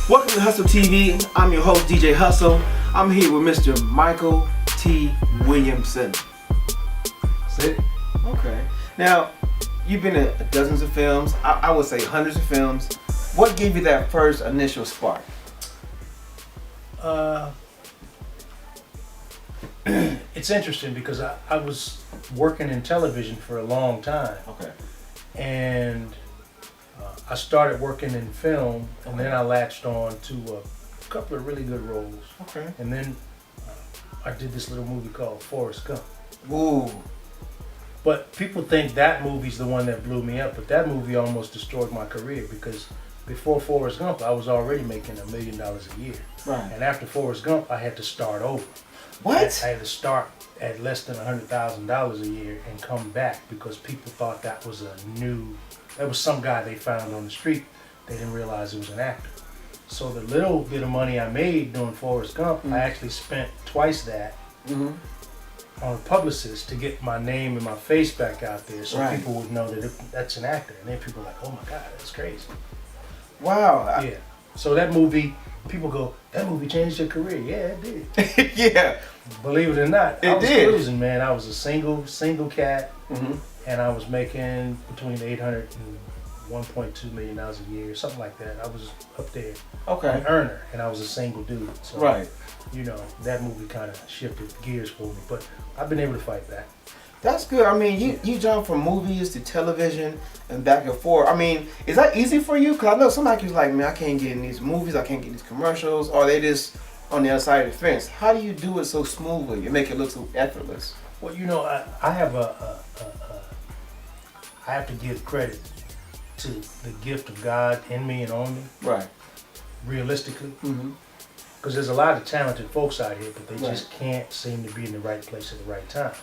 Welcome to Hustle TV. I'm your host, DJ Hustle. I'm here with Mr. Mykelti Williamson. That's it. Okay. Now, you've been in dozens of films. I would say hundreds of films. What gave you that first initial spark? It's interesting because I was working in television for a long time. Okay. And I started working in film, and then I latched on to a couple of really good roles. Okay. And then I did this little movie called Forrest Gump. Ooh. But people think that movie's the one that blew me up, but that movie almost destroyed my career because before Forrest Gump, I was already making $1 million a year. Right. And after Forrest Gump, I had to start over. What? I had to start at less than $100,000 a year and come back because people thought that was some guy they found on the street. They didn't realize it was an actor. So the little bit of money I made doing Forrest Gump, I actually spent twice that on a publicist to get my name and my face back out there so people would know that that's an actor. And then people were like, oh my God, that's crazy. Wow. Yeah. So that movie, people go, that movie changed your career. Yeah, it did. Yeah. Believe it or not, I was did. cruising, man. I was a single cat, and I was making between $800 and $1.2 million a year, something like that. I was up there, an earner, and I was a single dude. So, you know, that movie kind of shifted gears for me, but I've been able to fight back. That's good. I mean, you jump from movies to television and back and forth. I mean, is that easy for you? Because I know some actors like, man, I can't get in these movies, I can't get in these commercials, or they just on the other side of the fence. How do you do it so smoothly and make it look so effortless? Well, you know, I have I have to give credit to the gift of God in me and on me. Right. Realistically. Because there's a lot of talented folks out here, but they just can't seem to be in the right place at the right time.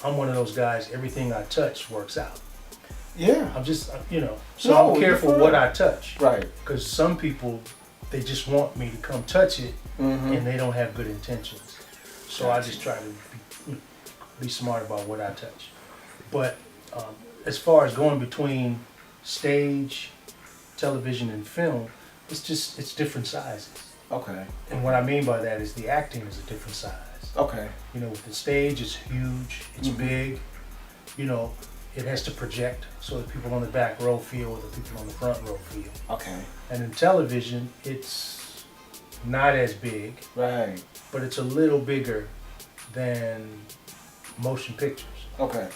I'm one of those guys, everything I touch works out. Yeah. I'm just, you know, so I'm careful what I touch. Right. Because some people, they just want me to come touch it, and they don't have good intentions. So I just try to be smart about what I touch. But as far as going between stage, television, and film, it's different sizes. Okay. And what I mean by that is the acting is a different size. Okay. You know, with the stage, it's huge, it's big, you know, it has to project so that people on the back row feel what the people on the front row feel. Okay. And in television, it's not as big. Right. But it's a little bigger than motion pictures. Okay.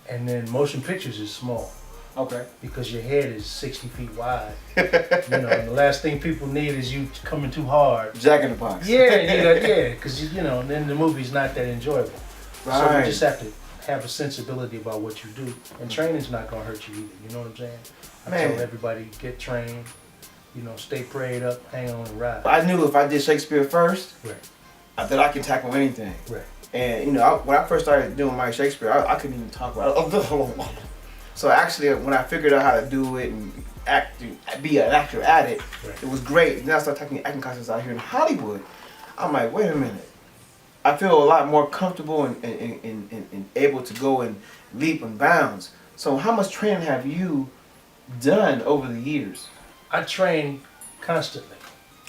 And then motion pictures is small. Okay. Because your head is 60 feet wide. You know, and the last thing people need is you coming too hard. Jack in the box. Yeah, because you know, then the movie's not that enjoyable. Right. So you just have to have a sensibility about what you do, and training's not gonna hurt you either. You know what I'm saying? I tell everybody, get trained. You know, stay prayed up, hang on and ride. I knew if I did Shakespeare first, that I could tackle anything. Right. And you know, when I first started doing my Shakespeare, I couldn't even talk about it. So actually, when I figured out how to do it and be an actor at it, it was great. Then I started taking acting classes out here in Hollywood. I'm like, wait a minute. I feel a lot more comfortable and able to go and leap and bounds. So how much training have you done over the years? I train constantly.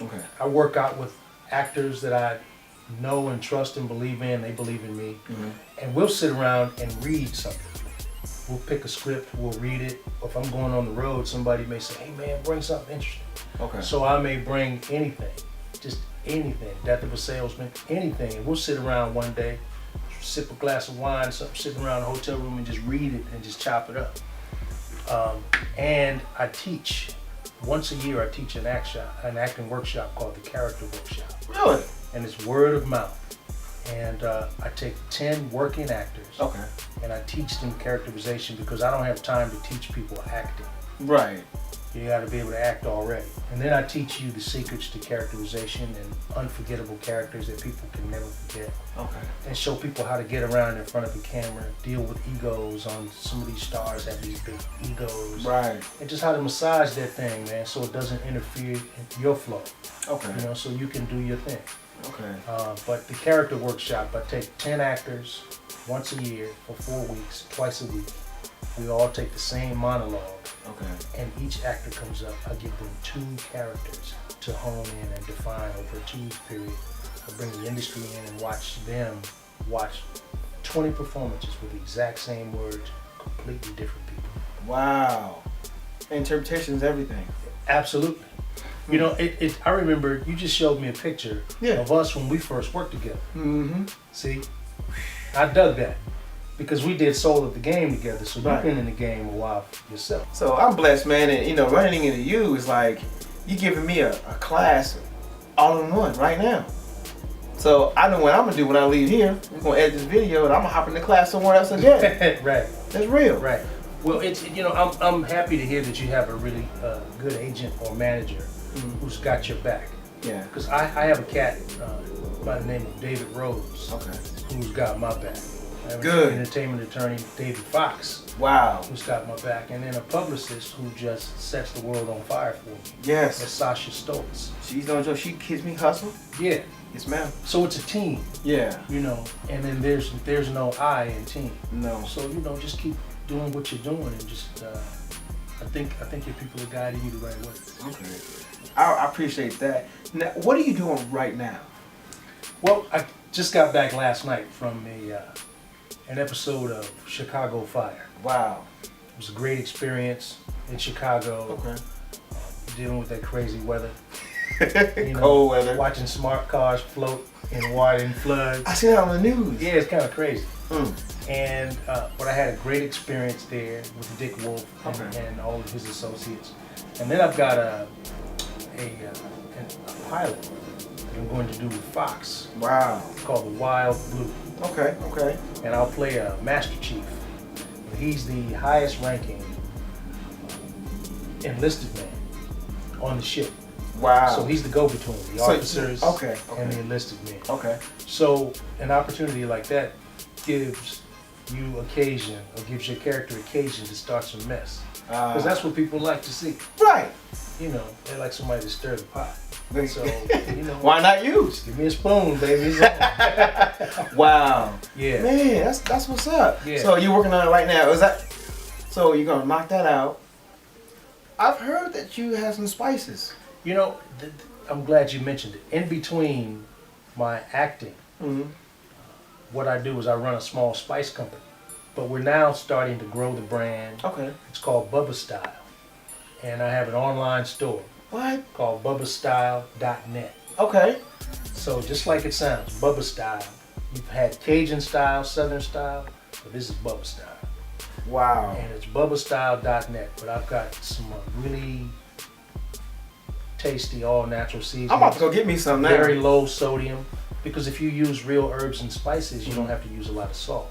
Okay. I work out with actors that I know and trust and believe in. They believe in me. And we'll sit around and read something. We'll pick a script, we'll read it. If I'm going on the road, somebody may say, hey man, bring something interesting. Okay. So I may bring anything, just anything, Death of a Salesman, anything. And we'll sit around one day, sip a glass of wine, something, sit around the hotel room and just read it and just chop it up. And I teach, once a year I teach an acting workshop called the Curator workshop. Really? And it's word of mouth. And I take 10 working actors, and I teach them characterization because I don't have time to teach people acting. Right. You got to be able to act already. And then I teach you the secrets to characterization and unforgettable characters that people can never forget. Okay. And show people how to get around in front of the camera, deal with egos on some of these stars have these big egos. Right. And just how to massage that thing, man, so it doesn't interfere in your flow. Okay. You know, so you can do your thing. Okay. But the Curator workshop, I take 10 actors once a year for 4 weeks, twice a week. We all take the same monologue Okay. And each actor comes up, I give them 2 characters to hone in and define over a 2-week period. I bring the industry in and watch them watch 20 performances with the exact same words, completely different people. Wow. Interpretation is everything. Absolutely. You know, I remember you just showed me a picture of us when we first worked together. Mm-hmm. See, I dug that because we did Soul of the Game together. So you've been in the game a while yourself. So I'm blessed, man, and you know, running into you is like you giving me a class all in one right now. So I know what I'm gonna do when I leave here. We're gonna edit this video, and I'm gonna hop into class somewhere else again. Right. That's real. Right. Well, it's, you know, I'm happy to hear that you have a really good agent or manager who's got your back. Yeah. Because I have a cat by the name of David Rose. Okay. Who's got my back. I have Good. an entertainment attorney, David Fox. Wow. Who's got my back, and then a publicist who just sets the world on fire for me. Yes. That's Sasha Stoltz. She's no joke. She kids me hustle. Yeah. Yes, ma'am. So it's a team. Yeah. You know, and then there's no I in team. No. So, you know, just keep doing what you're doing, and just I think your people are guiding you the right way. Okay. I appreciate that. Now, what are you doing right now? Well, I just got back last night from an episode of Chicago Fire. Wow. It was a great experience in Chicago. Okay. Dealing with that crazy weather. You know, cold weather. Watching smart cars float in water and floods. I see that on the news. Yeah, it's kind of crazy. Mm. And but I had a great experience there with Dick Wolf and all of his associates. And then I've got a pilot that I'm going to do with Fox. Wow. Called The Wild Blue. Okay. Okay. And I'll play a Master Chief. He's the highest ranking enlisted man on the ship. Wow. So he's the go-between, the officers and the enlisted men. Okay. So an opportunity like that gives you occasion, or gives your character occasion to start some mess. Because that's what people like to see. Right. You know, they like somebody to stir the pot. So, you know. Why not you? Give me a spoon, baby. Wow. Yeah. Man, that's what's up. Yeah. So you're working on it right now. Is that? So you're gonna knock that out. I've heard that you have some spices. You know, I'm glad you mentioned it. In between my acting, what I do is I run a small spice company. But we're now starting to grow the brand. Okay. It's called Bubba Style. And I have an online store. What? Called bubbastyle.net. Okay. So just like it sounds, Bubba Style. You've had Cajun style, Southern style, but this is Bubba Style. Wow. And it's bubbastyle.net. But I've got some really tasty all-natural seasonings. I'm about to go get me some now. Very low sodium, because if you use real herbs and spices, you don't have to use a lot of salt.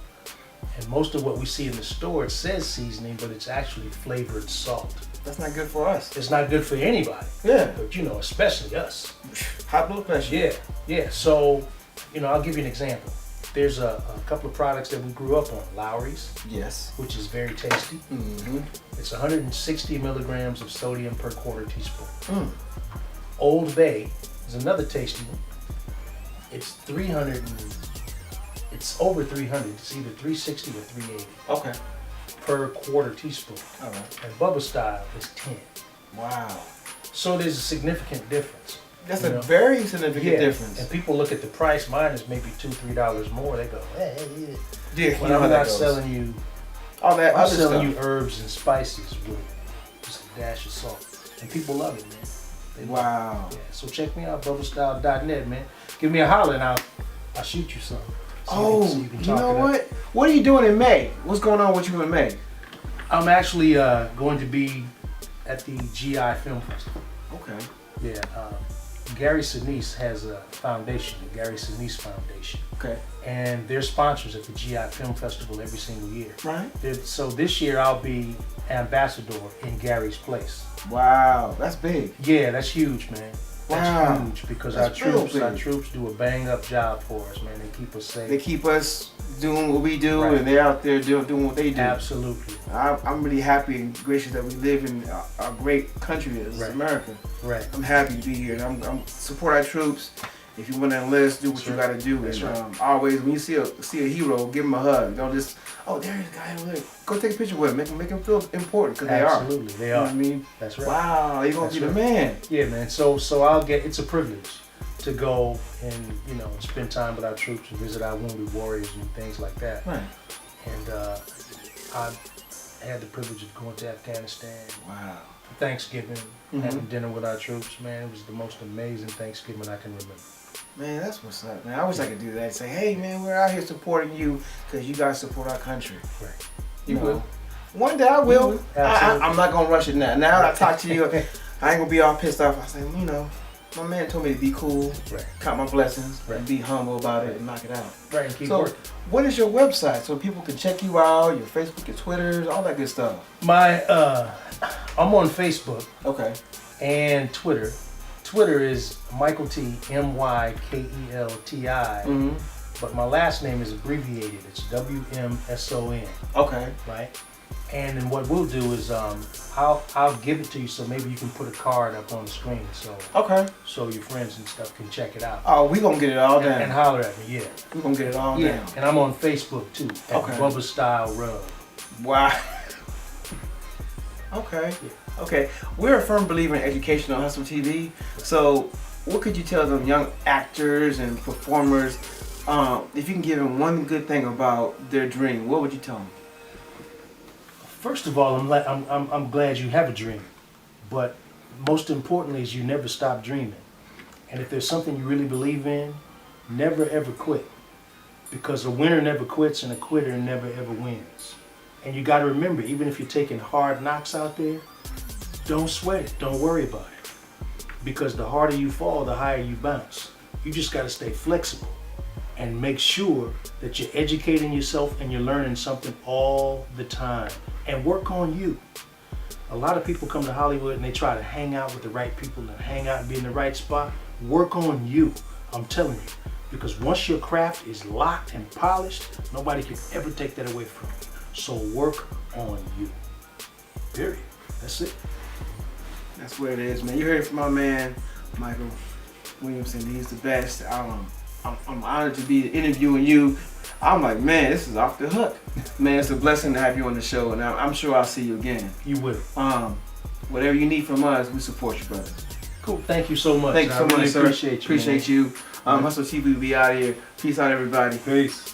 And most of what we see in the store, it says seasoning, but it's actually flavored salt. That's not good for us. It's not good for anybody. Yeah. But you know, especially us. High blood pressure. Yeah, yeah. So, you know, I'll give you an example. There's a couple of products that we grew up on. Lowry's. Yes. Which is very tasty. Mm-hmm. It's 160 milligrams of sodium per quarter teaspoon. Mm. Old Bay is another tasty one. It's over 300. It's either 360 or 380. Okay. Per quarter teaspoon. All right. And Bubba Style is 10. Wow. So there's a significant difference. That's a very significant difference. And people look at the price. Mine is maybe $2-3 more. They go, hey, yeah. But I'm not selling you all that I'm other selling stuff. you herbs and spices with just a dash of salt. And people love it, man. They wow. It. Yeah. So check me out, bubbastyle.net, man. Give me a holler and I'll shoot you something. So you know what? What are you doing in May? What's going on with you in May? I'm actually going to be at the GI Film Festival. Okay. Yeah. Gary Sinise has a foundation, the Gary Sinise Foundation. Okay. And they're sponsors at the GI Film Festival every single year. Right. So this year I'll be ambassador in Gary's place. Wow, that's big. Yeah, that's huge, man. That's huge because our troops do a bang up job for us, man. They keep us safe. They keep us doing what we do, right. And they're out there doing what they do. Absolutely. I'm really happy and gracious that we live in a great country as America. Right. I'm happy to be here, and I'm support our troops. If you want to enlist, do what you got to do. That's And right. always, when you see a hero, give him a hug. Don't just, oh, there's a guy over there. Go take a picture with him. Make him feel important because they are. Absolutely, they You know are. what I mean? That's right. Wow, you're going to be That's the man. Yeah, man. So it's a privilege to go and, you know, spend time with our troops and visit our wounded warriors and things like that. Right. And I had the privilege of going to Afghanistan Wow. for Thanksgiving, having dinner with our troops. Man, it was the most amazing Thanksgiving I can remember. Man, that's what's up, man. I wish I could do that. Say, hey, man, we're out here supporting you because you guys support our country. Right. You know? will. One day I will. Absolutely. I'm not going to rush it now. Now that I talk to you, I ain't going to be all pissed off. I say, you know, my man told me to be cool, Right. count my blessings, Right. and be humble about it and knock it out. Right, and keep So, working. what is your website so people can check you out, your Facebook, your Twitter, all that good stuff? I'm on Facebook Okay. and Twitter. Twitter is Mykelti, MYKELTI, but my last name is abbreviated. It's WMSON, Okay. right? And then what we'll do is I'll give it to you so maybe you can put a card up on the screen Okay. so your friends and stuff can check it out. Oh, we going to get it all down. And holler at me, yeah. we going to get it all Yeah, down. and I'm on Facebook too, at Okay. Bubba Style Rub. Wow. Okay. Okay. We're a firm believer in education on Hustle TV. So, what could you tell them young actors and performers, if you can give them one good thing about their dream, what would you tell them? First of all, I'm glad you have a dream, but most importantly is you never stop dreaming. And if there's something you really believe in, never ever quit, because a winner never quits and a quitter never ever wins. And you got to remember, even if you're taking hard knocks out there, don't sweat it. Don't worry about it, because the harder you fall, the higher you bounce. You just got to stay flexible and make sure that you're educating yourself and you're learning something all the time. And work on you. A lot of people come to Hollywood and they try to hang out with the right people and hang out and be in the right spot. Work on you, I'm telling you. Because once your craft is locked and polished, nobody can ever take that away from you. So work on you. Period. That's it. That's what it is, man. You heard it from my man, Mykelti Williamson. He's the best. I'm honored to be interviewing you. I'm like, man, this is off the hook. Man, it's a blessing to have you on the show, and I'm sure I'll see you again. You will. Whatever you need from us, we support you, brother. Cool. Thank you so much. Thank you so I really much, sir. appreciate you. Appreciate you. Hustle TV will be out here. Peace out, everybody. Peace.